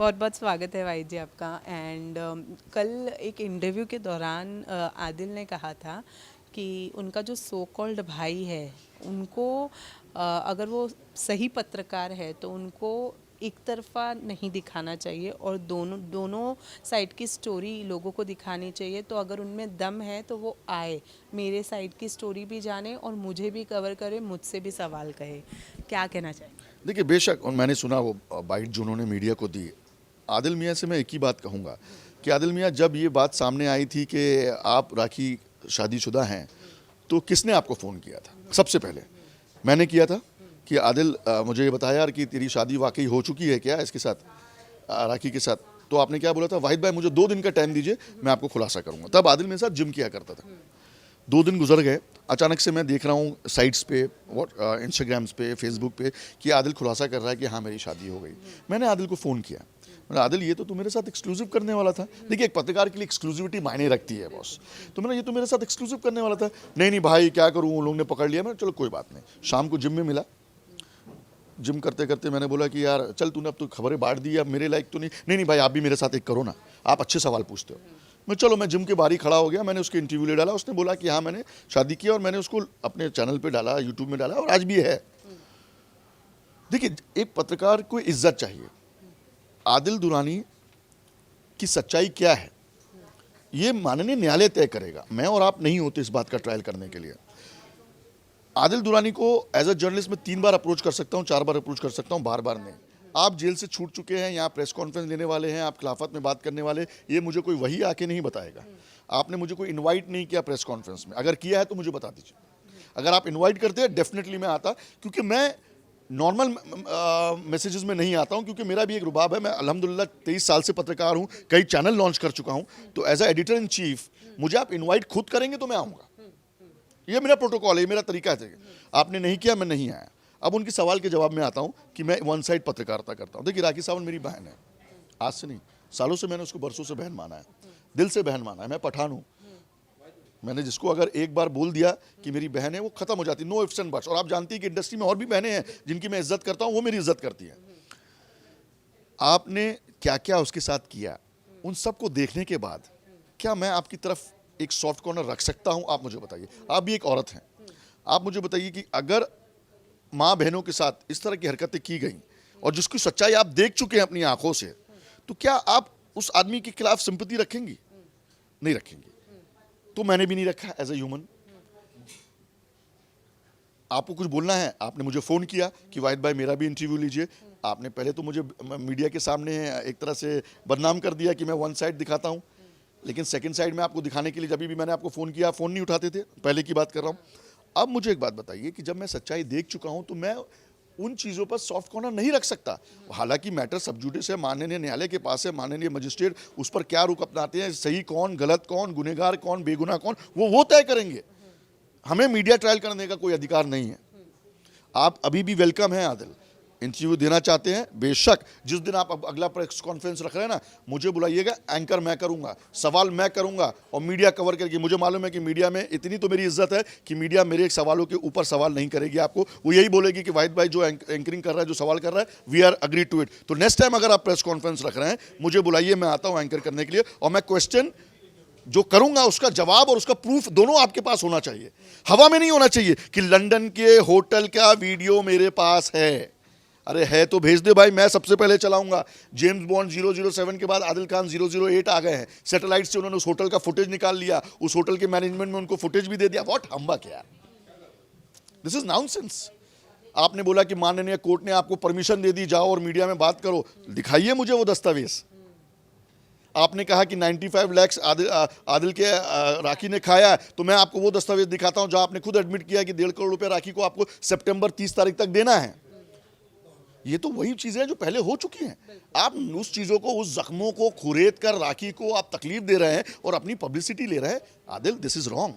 बहुत बहुत स्वागत है भाई जी आपका। एंड कल एक इंटरव्यू के दौरान आदिल ने कहा था कि उनका जो सो कॉल्ड भाई है उनको अगर वो सही पत्रकार है तो उनको एक तरफा नहीं दिखाना चाहिए और दोनों दोनों साइड की स्टोरी लोगों को दिखानी चाहिए। तो अगर उनमें दम है तो वो आए, मेरे साइड की स्टोरी भी जाने और मुझे भी कवर करे, मुझसे भी सवाल कहे। क्या कहना चाहिए? देखिए, बेशक और मैंने सुना वो बाइट जो उन्होंने मीडिया को दी। आदिल मियाँ से मैं एक ही बात कहूँगा कि आदिल मियाँ, जब ये बात सामने आई थी कि आप राखी शादीशुदा हैं, तो किसने आपको फ़ोन किया था? सबसे पहले मैंने किया था कि आदिल, मुझे ये बता यार कि तेरी शादी वाकई हो चुकी है क्या इसके साथ, राखी के साथ? तो आपने क्या बोला था? वाहिद भाई मुझे 2 दिन का टाइम दीजिए, मैं आपको खुलासा करूँगा। तब आदिल मेरे साथ जिम किया करता था। 2 दिन गुजर गए, अचानक से मैं देख रहा हूँ साइट्स पे, इंस्टाग्राम्स पे, फेसबुक पे कि आदिल खुलासा कर रहा है कि हाँ मेरी शादी हो गई। मैंने आदिल को फ़ोन किया, मैंने आदिल ये तो तू मेरे साथ एक्सक्लूसिव करने वाला था। देखिए, एक पत्रकार के लिए एक्सक्लूसिविटी मायने रखती है बॉस। तो मैंने ये तो मेरे साथ एक्सक्लूसिव करने वाला था। नहीं नहीं भाई क्या करूँ, उन लोगों ने पकड़ लिया। मैं चलो कोई बात नहीं। शाम को जिम में मिला, जिम करते करते मैंने बोला कि यार चल तूने अब तो खबरें बांट दी, अब मेरे लायक तो नहीं। नहीं नहीं भाई, आप भी मेरे साथ एक करो ना, आप अच्छे सवाल पूछते हो। मैं जिम के बाहर ही खड़ा हो गया, मैंने उसके इंटरव्यू ले डाला। उसने बोला कि हाँ मैंने शादी की, और मैंने उसको अपने चैनल पे डाला, यूट्यूब में डाला, और आज भी है। देखिए, एक पत्रकार को इज्जत चाहिए। आदिल दुरानी की सच्चाई क्या है ये माननीय न्यायालय तय करेगा, मैं और आप नहीं होते इस बात का ट्रायल करने के लिए। आदिल दुरानी को एज अ जर्नलिस्ट मैं 3 बार अप्रोच कर सकता हूँ, 4 बार अप्रोच कर सकता हूँ, बार बार नहीं। आप जेल से छूट चुके हैं, यहाँ प्रेस कॉन्फ्रेंस लेने वाले हैं, आप खिलाफत में बात करने वाले, ये मुझे कोई वही आके नहीं बताएगा। आपने मुझे कोई इनवाइट नहीं किया प्रेस कॉन्फ्रेंस में, अगर किया है तो मुझे बता दीजिए। अगर आप इनवाइट करते हैं डेफिनेटली मैं आता, क्योंकि मैं नॉर्मल मैसेजेस में नहीं आता हूं, क्योंकि मेरा भी एक रुबाब है। मैं अल्हम्दुलिल्लाह 23 साल से पत्रकार हूं, कई चैनल लॉन्च कर चुका हूं। तो as a editor in chief मुझे आप इनवाइट खुद करेंगे तो मैं आऊँगा, ये मेरा प्रोटोकॉल है, मेरा तरीका है। आपने नहीं किया, मैं नहीं आया। अब उनके सवाल के जवाब में आता हूं कि मैं वन साइड पत्रकारिता करता हूं। देखिए, राखी सावंत मेरी बहन है, आज से नहीं, सालों से मैंने उसको, बरसों से बहन माना है, दिल से बहन माना है। मैं पठान हूं, मैंने जिसको अगर एक बार बोल दिया कि मेरी बहन है, वो खत्म हो जाती, नो इफ्स एंड बट्स। और आप जानती है कि इंडस्ट्री में और भी बहनें हैं जिनकी मैं इज्जत करता हूं, वो मेरी इज्जत करती हैं। आपने क्या क्या उसके साथ किया, उन सबको देखने के बाद क्या मैं आपकी तरफ एक सॉफ्ट कॉर्नर रख सकता हूं? आप मुझे बताइए, आप भी एक औरत हैं, आप मुझे बताइए कि अगर माँ बहनों के साथ इस तरह की हरकतें की गई और जिसकी सच्चाई आप देख चुके हैं अपनी आंखों से, तो क्या आप उस आदमी के खिलाफ सिंपैथी रखेंगी? नहीं रखेंगी। तो मैंने भी नहीं रखा एज ए ह्यूमन। आपको कुछ बोलना है, आपने मुझे फ़ोन किया कि वाहिद भाई मेरा भी इंटरव्यू लीजिए। आपने पहले तो मुझे मीडिया के सामने एक तरह से बदनाम कर दिया कि मैं वन साइड दिखाता हूँ, लेकिन सेकंड साइड में आपको दिखाने के लिए जब भी मैंने आपको फ़ोन किया, फ़ोन नहीं उठाते थे, पहले की बात कर रहा हूँ। अब मुझे एक बात बताइए कि जब मैं सच्चाई देख चुका हूँ तो मैं उन चीज़ों पर सॉफ्ट कॉर्नर नहीं रख सकता। हालांकि मैटर सब जुडिस है, माननीय न्यायालय के पास है, माननीय मजिस्ट्रेट उस पर क्या रुख अपनाते हैं, सही कौन, गलत कौन, गुनहगार कौन, बेगुनाह कौन, वो तय करेंगे। हमें मीडिया ट्रायल करने का कोई अधिकार नहीं है। आप अभी भी वेलकम हैं आदिल, इंटरव्यू देना चाहते हैं बेशक। जिस दिन आप अब अगला प्रेस कॉन्फ्रेंस रख रहे हैं ना, मुझे बुलाइएगा, एंकर मैं करूंगा, सवाल मैं करूंगा और मीडिया कवर करेगी। मुझे मालूम है कि मीडिया में इतनी तो मेरी इज्जत है कि मीडिया मेरे सवालों के ऊपर सवाल नहीं करेगी। आपको वो यही बोलेगी कि वाहिद भाई जो एंकरिंग कर रहा है, जो सवाल कर रहा है, we are agree to it. तो नेक्स्ट टाइम अगर आप प्रेस कॉन्फ्रेंस रख रहे हैं, मुझे बुलाइए, मैं आता हूँ एंकर करने के लिए, और मैं क्वेश्चन जो करूंगा उसका जवाब और उसका प्रूफ दोनों आपके पास होना चाहिए। हवा में नहीं होना चाहिए कि लंदन के होटल का वीडियो मेरे पास है। अरे है तो भेज दे भाई, मैं सबसे पहले चलाऊंगा। जेम्स बॉन्ड 007 के बाद आदिल खान 008 आ गए हैं, सैटेलाइट से उन्होंने उस होटल का फुटेज निकाल लिया, उस होटल के मैनेजमेंट में उनको फुटेज भी दे दिया। व्हाट हम्बक यार, दिस इज नॉनसेंस। आपने बोला कि माननीय कोर्ट ने आपको परमिशन दे दी, जाओ और मीडिया में बात करो, दिखाइए मुझे वो दस्तावेज। आपने कहा कि 95 लाख आदिल के राखी ने खाया, तो मैं आपको वो दस्तावेज दिखाता हूं जहां आपने खुद एडमिट किया कि 1.5 करोड़ रुपए राखी को आपको सितंबर 30 तारीख तक देना है। ये तो वही चीजें हैं जो पहले हो चुकी हैं। आप उस चीजों को, उस जख्मों को खुरेद कर राखी को आप तकलीफ दे रहे हैं और अपनी पब्लिसिटी ले रहे हैं। Adil, this is wrong.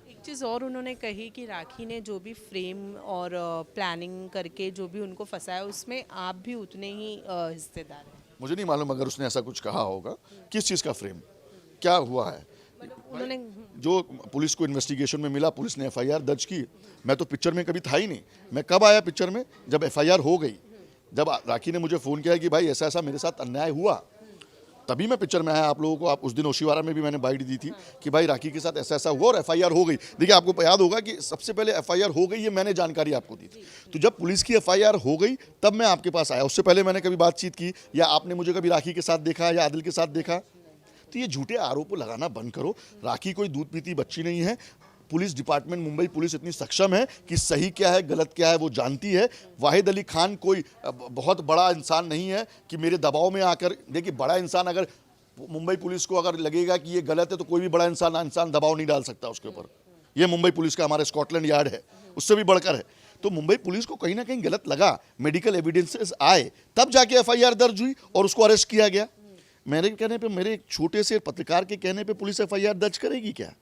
एक चीज़ और उन्होंने कही कि राखी ने जो भी फ्रेम और प्लानिंग करके जो भी उनको फंसाया, उसमें आप भी उतने ही हिस्सेदार हैं। मुझे नहीं मालूम अगर उसने ऐसा कुछ कहा होगा। किस चीज का फ्रेम, क्या हुआ है? मतलब उन्होंने जो पुलिस को इन्वेस्टिगेशन में मिला, पुलिस ने एफआईआर दर्ज की। मैं तो पिक्चर में कभी था ही नहीं। मैं कब आया पिक्चर में? जब एफआईआर हो गई, जब राखी ने मुझे फ़ोन किया कि भाई ऐसा ऐसा मेरे साथ अन्याय हुआ, तभी मैं पिक्चर में आया आप लोगों को। आप उस दिन ओशिवारा में भी मैंने बाइट दी थी कि भाई राखी के साथ ऐसा ऐसा हुआ और एफआईआर हो गई। देखिए आपको याद होगा कि सबसे पहले एफआईआर हो गई, ये मैंने जानकारी आपको दी थी। तो जब पुलिस की एफआईआर हो गई तब मैं आपके पास आया। उससे पहले मैंने कभी बातचीत की या आपने मुझे कभी राखी के साथ देखा या आदिल के साथ देखा? तो ये झूठे आरोप लगाना बंद करो। राखी कोई दूध पीती बच्ची नहीं है। पुलिस डिपार्टमेंट, मुंबई पुलिस इतनी सक्षम है कि सही क्या है गलत क्या है वो जानती है। वाहिद अली खान कोई बहुत बड़ा इंसान नहीं है कि मेरे दबाव में आकर, देखिए बड़ा इंसान अगर मुंबई पुलिस को अगर लगेगा कि ये गलत है तो कोई भी बड़ा इंसान दबाव नहीं डाल सकता उसके ऊपर। ये मुंबई पुलिस का हमारा स्कॉटलैंड यार्ड है, उससे भी बढ़कर है। तो मुंबई पुलिस को कहीं ना कहीं गलत लगा, मेडिकल एविडेंसेस आए तब जाके एफआईआर दर्ज हुई और उसको अरेस्ट किया गया। मेरे कहने पे, मेरे एक छोटे से पत्रकार के कहने पे पुलिस एफआईआर दर्ज करेगी क्या?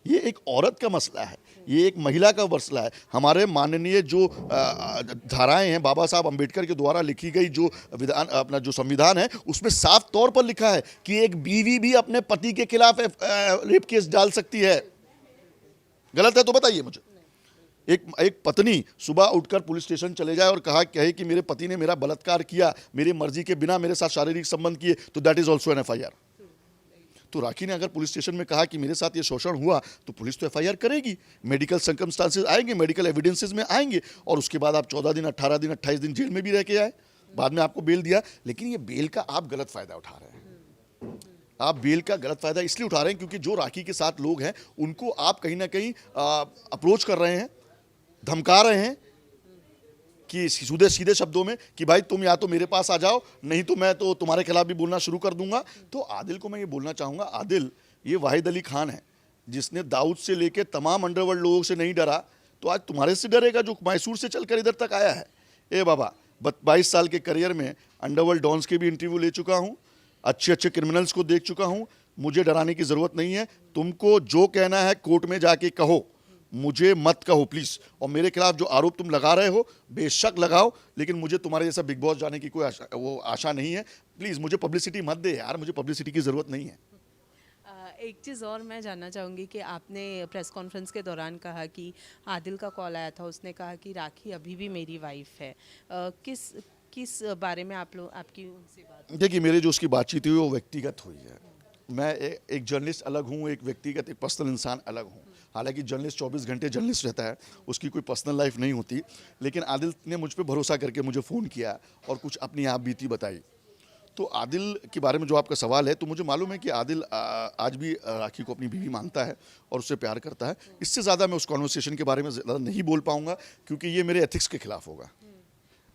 ये एक औरत का मसला है, ये एक महिला का मसला है। हमारे माननीय जो धाराएं हैं, बाबा साहब अंबेडकर के द्वारा लिखी गई जो विधान, अपना जो संविधान है, उसमें साफ तौर पर लिखा है कि एक बीवी भी अपने पति के खिलाफ रेप केस डाल सकती है। गलत है तो बताइए मुझे। एक पत्नी सुबह उठकर पुलिस स्टेशन चले जाए और कहे कि मेरे पति ने मेरा बलात्कार किया, मेरी मर्जी के बिना मेरे साथ शारीरिक संबंध किए, तो that is also an FIR. तो राखी ने अगर पुलिस स्टेशन में कहा कि मेरे साथ ये शोषण हुआ तो पुलिस तो एफआईआर करेगी। मेडिकल सर्कमस्टांसेस आएंगे, मेडिकल एविडेंसेस में आएंगे और उसके बाद आप 14 दिन, 18 दिन, 28 दिन जेल में भी रह के आए, बाद में आपको बेल दिया। लेकिन ये बेल का आप गलत फायदा उठा रहे हैं। आप बेल का गलत फायदा इसलिए उठा रहे हैं क्योंकि जो राखी के साथ लोग हैं उनको आप कहीं ना कहीं अप्रोच कर रहे हैं, धमका रहे हैं कि सीधे शब्दों में कि भाई तुम या तो मेरे पास आ जाओ, नहीं तो मैं तो तुम्हारे खिलाफ भी बोलना शुरू कर दूंगा। तो आदिल को मैं ये बोलना चाहूँगा, आदिल ये वाहिद अली खान है जिसने दाऊद से लेके तमाम अंडरवर्ल्ड लोगों से नहीं डरा, तो आज तुम्हारे से डरेगा जो मैसूर से चलकर इधर तक आया है। ए बाबा, 22 साल के करियर में अंडरवर्ल्ड डॉन्स के भी इंटरव्यू ले चुका हूँ, अच्छे अच्छे क्रिमिनल्स को देख चुका हूँ, मुझे डराने की ज़रूरत नहीं है। तुमको जो कहना है कोर्ट में जाके कहो, मुझे मत कहो प्लीज़। और मेरे खिलाफ जो आरोप तुम लगा रहे हो बेशक लगाओ, लेकिन मुझे तुम्हारे जैसा बिग बॉस जाने की कोई आशा नहीं है। प्लीज़ मुझे पब्लिसिटी मत दे यार, मुझे पब्लिसिटी की ज़रूरत नहीं है। एक चीज़ और मैं जानना चाहूँगी कि आपने प्रेस कॉन्फ्रेंस के दौरान कहा कि आदिल का कॉल आया था, उसने कहा कि राखी अभी भी मेरी वाइफ है। किस बारे में आपकी उनसे बात? देखिए, मेरे जो उसकी बातचीत हुई वो व्यक्तिगत हुई है। मैं एक जर्नलिस्ट अलग हूँ, एक व्यक्तिगत, एक पर्सनल इंसान अलग हूँ। हालांकि जर्नलिस्ट 24 घंटे जर्नलिस्ट रहता है, उसकी कोई पर्सनल लाइफ नहीं होती। लेकिन आदिल ने मुझ पर भरोसा करके मुझे फ़ोन किया और कुछ अपनी आप बीती बताई। तो आदिल के बारे में जो आपका सवाल है, तो मुझे मालूम है कि आदिल आज भी राखी को अपनी बीवी मानता है और उससे प्यार करता है। इससे ज़्यादा मैं उस कॉन्वर्सेशन के बारे में ज़्यादा नहीं बोल पाऊँगा क्योंकि ये मेरे एथिक्स के खिलाफ होगा।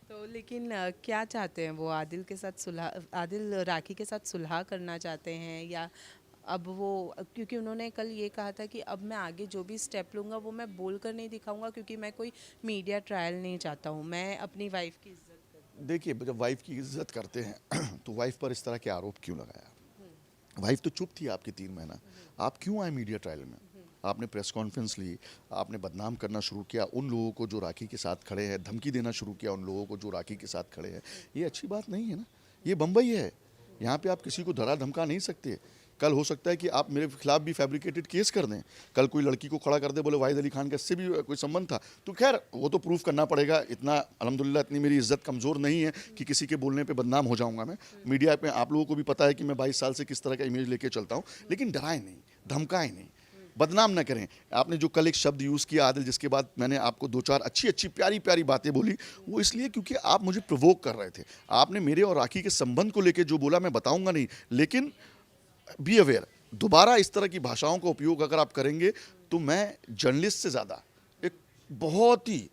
तो लेकिन क्या चाहते हैं वो? आदिल राखी के साथ सुलह करना चाहते हैं या अब वो, क्योंकि उन्होंने कल ये कहा था कि अब मैं आगे जो भी स्टेप लूँगा वो मैं बोल कर नहीं दिखाऊंगा क्योंकि मैं कोई मीडिया ट्रायल नहीं चाहता हूँ, मैं अपनी वाइफ की इज्जत करता हूँ। देखिए, जब वाइफ की इज्जत करते हैं तो वाइफ पर इस तरह के आरोप क्यों लगाया? वाइफ तो चुप थी आपकी 3 महीना, आप क्यों आए मीडिया ट्रायल में? आपने प्रेस कॉन्फ्रेंस ली, आपने बदनाम करना शुरू किया उन लोगों को जो राखी के साथ खड़े हैं, धमकी देना शुरू किया उन लोगों को जो राखी के साथ खड़े हैं। ये अच्छी बात नहीं है ना। ये बम्बई है, यहाँ पे आप किसी को डरा धमका नहीं सकते। कल हो सकता है कि आप मेरे खिलाफ भी फैब्रिकेटेड केस कर दें। कल कोई लड़की को खड़ा कर दे, बोले वाहिद अली खान का इससे भी कोई संबंध था, तो खैर वो तो प्रूफ करना पड़ेगा। इतना अल्हम्दुलिल्लाह इतनी मेरी इज्जत कमज़ोर नहीं है कि किसी के बोलने पे बदनाम हो जाऊंगा मैं। मीडिया पे आप लोगों को भी पता है कि मैं 22 साल से किस तरह का इमेज लेके चलता हूँ। लेकिन डराएं नहीं, धमकाएं नहीं, बदनाम ना करें। आपने जो कल एक शब्द यूज़ किया आदिल, जिसके बाद मैंने आपको 2-4 अच्छी प्यारी बातें बोली, वो इसलिए क्योंकि आप मुझे प्रोवोक कर रहे थे। आपने मेरे और राखी के संबंध को लेकर जो बोला मैं बताऊंगा नहीं, लेकिन बी अवेयर, दोबारा इस तरह की भाषाओं का उपयोग अगर आप करेंगे तो मैं जर्नलिस्ट से ज़्यादा एक बहुत ही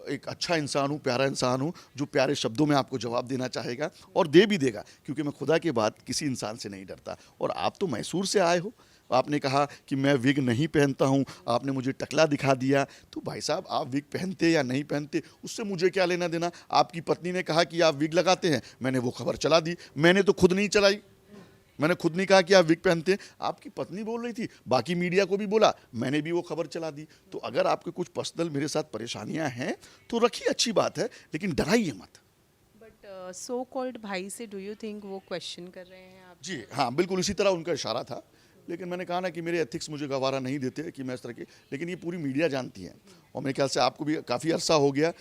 एक अच्छा इंसान हूँ, प्यारा इंसान हूँ, जो प्यारे शब्दों में आपको जवाब देना चाहेगा और दे भी देगा, क्योंकि मैं खुदा के बाद किसी इंसान से नहीं डरता। और आप तो मैसूर से आए हो, आपने कहा कि मैं विग नहीं पहनता हूँ, आपने मुझे टकला दिखा दिया। तो भाई साहब, आप विग पहनते या नहीं पहनते उससे मुझे क्या लेना देना। आपकी पत्नी ने कहा कि आप विग लगाते हैं, मैंने वो खबर चला दी। मैंने तो खुद नहीं चलाई, मैंने खुद नहीं कहा कि आप विग पहनते हैं, आपकी पत्नी बोल रही थी, बाकी मीडिया को भी बोला, मैंने भी वो खबर चला दी। तो अगर आपके कुछ पर्सनल मेरे साथ परेशानियां हैं तो रखिए, अच्छी बात है, लेकिन डराइए मत। बट सो कॉल्ड भाई से डू यू थिंक वो क्वेश्चन कर रहे हैं आप? जी हाँ, बिल्कुल इसी तरह उनका इशारा था। लेकिन मैंने कहा ना कि मेरे एथिक्स मुझे गवारा नहीं देते कि मैं इस तरह की, लेकिन ये पूरी मीडिया जानती है और मेरे ख्याल से आपको भी काफ़ी अरसा हो गया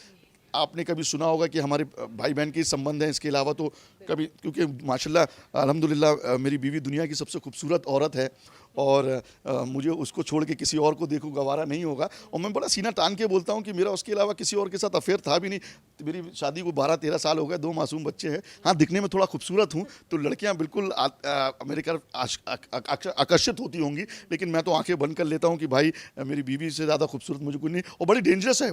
आपने कभी सुना होगा कि हमारे भाई बहन के संबंध हैं, इसके अलावा तो कभी, क्योंकि माशाल्लाह अल्हम्दुलिल्लाह मेरी बीवी दुनिया की सबसे खूबसूरत औरत है और मुझे उसको छोड़ के किसी और को देखूं गवारा नहीं होगा। और मैं बड़ा सीना तान के बोलता हूं कि मेरा उसके अलावा किसी और के साथ अफेयर था भी नहीं। मेरी शादी को 12-13 साल हो गए, 2 मासूम बच्चे हैं। हाँ, दिखने में थोड़ा खूबसूरत हूँ तो लड़कियां बिल्कुल मेरे तरफ आकर्षित होती होंगी, लेकिन मैं तो आंखें बंद कर लेता हूँ कि भाई मेरी बीवी से ज़्यादा खूबसूरत मुझे कोई नहीं। और बड़ी डेंजरस है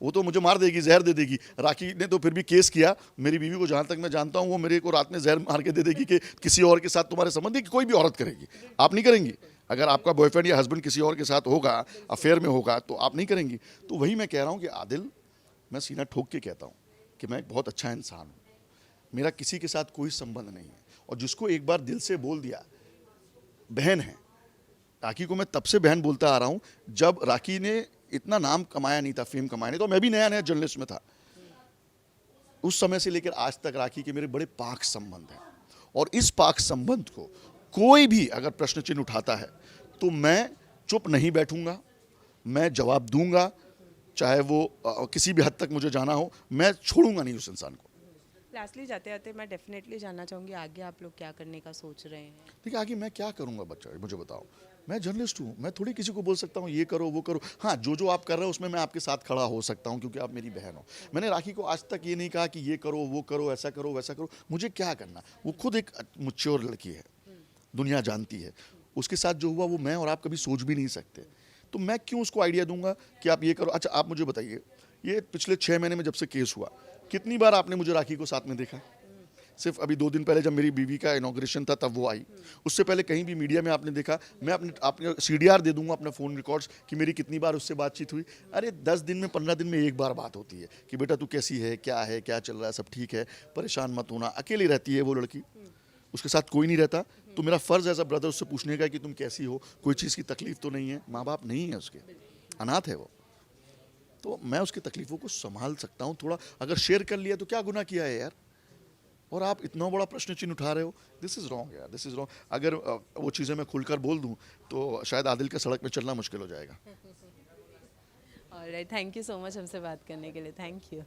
वो तो मुझे मार देगी, जहर दे देगी। राखी ने तो फिर भी केस किया, मेरी बीवी को जहाँ तक मैं जानता हूँ वो मेरे को रात में जहर मार के दे देगी कि किसी और के साथ तुम्हारे संबंध है, कि कोई भी औरत करेगी, आप नहीं करेंगी। अगर आपका बॉयफ्रेंड या हस्बैंड किसी और के साथ होगा, अफेयर में होगा, तो आप नहीं करेंगी। तो वही मैं कह रहा हूँ कि आदिल, मैं सीना ठोक के कहता हूँ कि मैं एक बहुत अच्छा इंसान हूँ, मेरा किसी के साथ कोई संबंध नहीं है। और जिसको एक बार दिल से बोल दिया, बहन है, राखी को मैं तब से बहन बोलता आ रहा हूँ जब राखी ने इतना नाम कमाया नहीं था, फेम कमाया नहीं, तो मैं भी नया नया जर्नलिस्ट में था। उस समय से लेकर आज तक राखी के मेरे बड़े पाक संबंध हैं, और इस पाक संबंध को कोई भी अगर प्रश्न चिन्ह उठाता है तो मैं चुप नहीं बैठूंगा, मैं जवाब दूंगा, चाहे वो किसी भी हद तक मुझे जाना हो, मैं छोड़ूंगा नहीं उस इंसान को। लास्टली जाते जाते मैं डेफिनेटली जानना चाहूँगी आगे आप लोग क्या करने का सोच रहे हैं। देखिए, आगे मैं क्या करूंगा बच्चा, मुझे बताओ। मैं जर्नलिस्ट हूँ, मैं थोड़ी किसी को बोल सकता हूँ ये करो वो करो। हाँ, जो आप कर रहे हो उसमें मैं आपके साथ खड़ा हो सकता हूँ क्योंकि आप मेरी बहन हो। मैंने राखी को आज तक ये नहीं कहा कि ये करो वो करो, ऐसा करो वैसा करो, मुझे क्या करना। वो खुद एक मैच्योर लड़की है, दुनिया जानती है। उसके साथ जो हुआ वो मैं और आप कभी सोच भी नहीं सकते, तो मैं क्यों उसको आइडिया दूंगा कि आप ये करो। अच्छा, आप मुझे बताइए, ये पिछले 6 महीने में जब से केस हुआ, कितनी बार आपने मुझे राखी को साथ में देखा? सिर्फ अभी 2 दिन पहले जब मेरी बीवी का इनॉग्रेशन था तब वो आई। उससे पहले कहीं भी मीडिया में आपने देखा? मैं आपने CDR दे दूंगा, अपना फ़ोन रिकॉर्ड्स, कि मेरी कितनी बार उससे बातचीत हुई। अरे 10 दिन में 15 दिन में एक बार बात होती है कि बेटा तू कैसी है, क्या चल रहा है, सब ठीक है, परेशान मत होना। अकेली रहती है वो लड़की, उसके साथ कोई नहीं रहता, तो मेरा फ़र्ज़ एज अ ब्रदर उससे पूछने का कि तुम कैसी हो, कोई चीज़ की तकलीफ़ तो नहीं है। माँ बाप नहीं है उसके, अनाथ है वो, तो मैं उसकी तकलीफ़ों को संभाल सकता हूँ। थोड़ा अगर शेयर कर लिया तो क्या गुनाह किया है यार। और आप इतना बड़ा प्रश्न चिन्ह उठा रहे हो, दिस इज़ रॉन्ग यार, दिस इज़ रॉन्ग। अगर वो चीज़ें मैं खुलकर बोल दूं तो शायद आदिल के सड़क पे चलना मुश्किल हो जाएगा। Alright, thank you so much हमसे बात करने के लिए, थैंक यू।